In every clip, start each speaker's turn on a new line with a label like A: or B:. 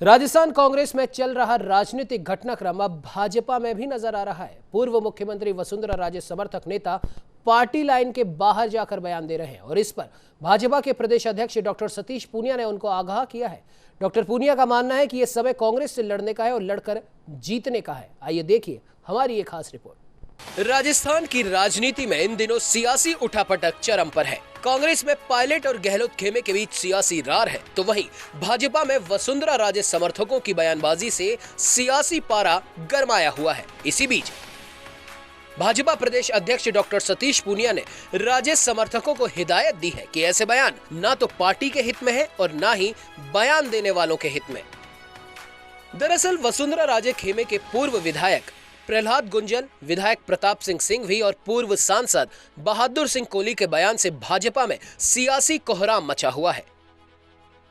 A: राजस्थान कांग्रेस में चल रहा राजनीतिक घटनाक्रम अब भाजपा में भी नजर आ रहा है। पूर्व मुख्यमंत्री वसुंधरा राजे समर्थक नेता पार्टी लाइन के बाहर जाकर बयान दे रहे हैं और इस पर भाजपा के प्रदेश अध्यक्ष डॉक्टर सतीश पूनिया ने उनको आगाह किया है। डॉक्टर पूनिया का मानना है कि यह समय कांग्रेस से लड़ने का है और लड़कर जीतने का है। आइए देखिए हमारी ये खास रिपोर्ट। राजस्थान की राजनीति में इन दिनों सियासी उठापटक चरम पर है। कांग्रेस में पायलट और गहलोत खेमे के बीच सियासी रार है, तो वहीं भाजपा में वसुंधरा राजे समर्थकों की बयानबाजी से सियासी पारा गरमाया हुआ है। इसी बीच भाजपा प्रदेश अध्यक्ष डॉक्टर सतीश पूनिया ने राजे समर्थकों को हिदायत दी है कि ऐसे बयान ना तो पार्टी के हित में है और ना ही बयान देने वालों के हित में। दरअसल वसुंधरा राजे खेमे के पूर्व विधायक प्रहलाद गुंजल, विधायक प्रताप सिंह सिंघवी और पूर्व सांसद बहादुर सिंह कोहली के बयान से भाजपा में सियासी कोहराम मचा हुआ है।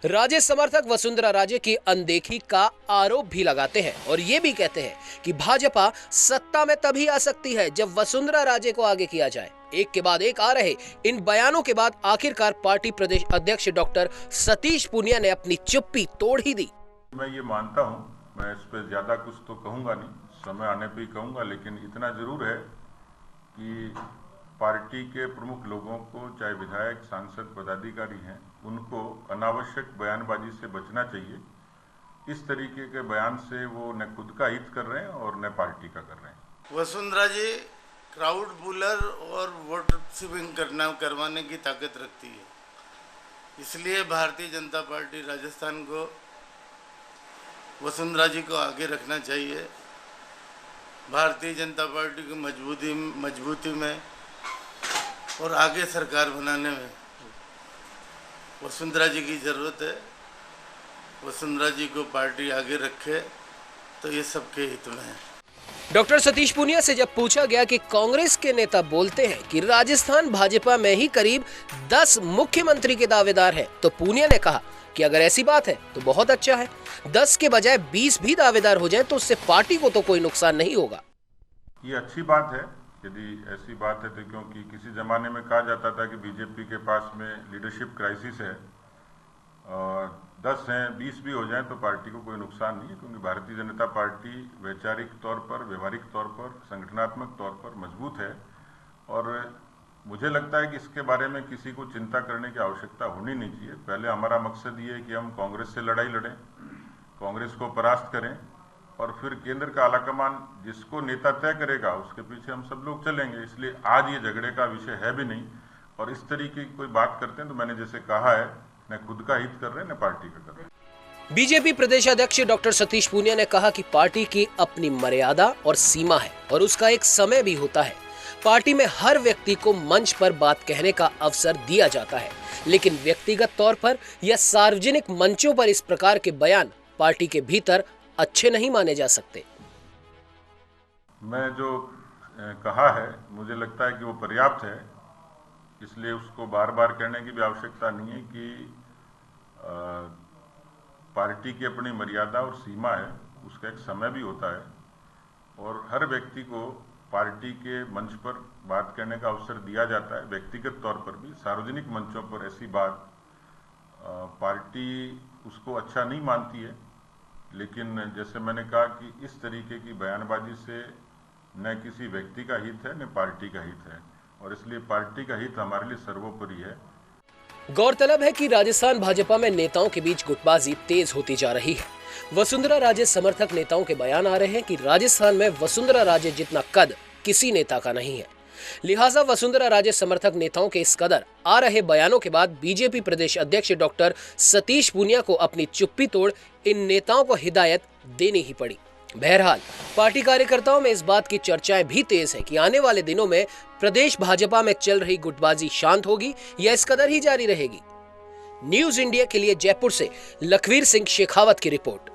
A: राजे समर्थक वसुंधरा राजे की अनदेखी का आरोप भी लगाते हैं और ये भी कहते हैं कि भाजपा सत्ता में तभी आ सकती है जब वसुंधरा राजे को आगे किया जाए। एक के बाद एक आ रहे इन बयानों के बाद आखिरकार पार्टी प्रदेश अध्यक्ष डॉक्टर सतीश पूनिया ने अपनी चुप्पी तोड़ ही दी।
B: मैं ये मानता हूँ, मैं इस पर ज्यादा कुछ तो कहूंगा नहीं, समय आने पे ही कहूंगा, लेकिन इतना जरूर है कि पार्टी के प्रमुख लोगों को, चाहे विधायक, सांसद, पदाधिकारी हैं, उनको अनावश्यक बयानबाजी से बचना चाहिए। इस तरीके के बयान से वो न खुद का हित कर रहे हैं और न पार्टी का कर रहे हैं।
C: वसुंधरा जी क्राउड पुलर और वोट शिपिंग करवाने की ताकत रखती है, इसलिए भारतीय जनता पार्टी राजस्थान को वसुंधरा जी को आगे रखना चाहिए। भारतीय जनता पार्टी की मजबूती में और आगे सरकार बनाने में वसुंधरा जी की ज़रूरत है। वसुंधरा जी को पार्टी आगे रखे तो ये सबके हित में है।
A: डॉक्टर सतीश पूनिया से जब पूछा गया कि कांग्रेस के नेता बोलते हैं कि राजस्थान भाजपा में ही करीब 10 मुख्यमंत्री के दावेदार हैं, तो पूनिया ने कहा कि अगर ऐसी बात है तो बहुत अच्छा है। 10 के बजाय 20 भी दावेदार हो जाएं तो उससे पार्टी को तो कोई नुकसान नहीं होगा।
B: ये अच्छी बात है यदि ऐसी बात है, तो क्योंकि किसी जमाने में कहा जाता था कि बीजेपी के पास में लीडरशिप क्राइसिस है और 10 हैं, 20 भी हो जाएं तो पार्टी को कोई नुकसान नहीं है, क्योंकि भारतीय जनता पार्टी वैचारिक तौर पर, व्यवहारिक तौर पर, संगठनात्मक तौर पर मजबूत है और मुझे लगता है कि इसके बारे में किसी को चिंता करने की आवश्यकता होनी नहीं चाहिए। पहले हमारा मकसद ये है कि हम कांग्रेस से लड़ाई लड़ें, कांग्रेस को परास्त करें और फिर केंद्र का आलाकमान जिसको नेता तय करेगा उसके पीछे हम सब लोग चलेंगे। इसलिए आज ये झगड़े का विषय है भी नहीं और इस तरीके की कोई बात करते हैं तो मैंने जैसे कहा है, न खुद का हित कर रहे हैं न पार्टी का कर रहे हैं।
A: बीजेपी प्रदेश अध्यक्ष डॉक्टर सतीश पूनिया ने कहा कि पार्टी की अपनी मर्यादा और सीमा है और उसका एक समय भी होता है। पार्टी में हर व्यक्ति को मंच पर बात कहने का अवसर दिया जाता है, लेकिन व्यक्तिगत तौर पर या सार्वजनिक मंचों पर इस प्रकार के बयान पार्टी के भीतर अच्छे नहीं माने जा सकते।
B: मैं जो कहा है मुझे लगता है कि वो पर्याप्त है, इसलिए उसको बार बार कहने की भी आवश्यकता नहीं है कि पार्टी की अपनी मर्यादा और सीमा है, उसका एक समय भी होता है और हर व्यक्ति को पार्टी के मंच पर बात करने का अवसर दिया जाता है। व्यक्तिगत तौर पर भी सार्वजनिक मंचों पर ऐसी बात पार्टी उसको अच्छा नहीं मानती है, लेकिन जैसे मैंने कहा कि इस तरीके की बयानबाजी से न किसी व्यक्ति का हित है न पार्टी का हित है और इसलिए पार्टी का हित हमारे लिए सर्वोपरि है।
A: गौरतलब है कि राजस्थान भाजपा में नेताओं के बीच गुटबाजी तेज होती जा रही है। वसुंधरा राजे समर्थक नेताओं के बयान आ रहे हैं कि राजस्थान में वसुंधरा राजे जितना कद किसी नेता का नहीं है। लिहाजा वसुंधरा राजे समर्थक नेताओं के इस कदर आ रहे बयानों के बाद बीजेपी प्रदेश अध्यक्ष डॉक्टर सतीश पूनिया को अपनी चुप्पी तोड़ इन नेताओं को हिदायत देनी ही पड़ी। बहरहाल पार्टी कार्यकर्ताओं में इस बात की चर्चाएं भी तेज है कि आने वाले दिनों में प्रदेश भाजपा में चल रही गुटबाजी शांत होगी या इस कदर ही जारी रहेगी। न्यूज इंडिया के लिए जयपुर से लखवीर सिंह शेखावत की रिपोर्ट।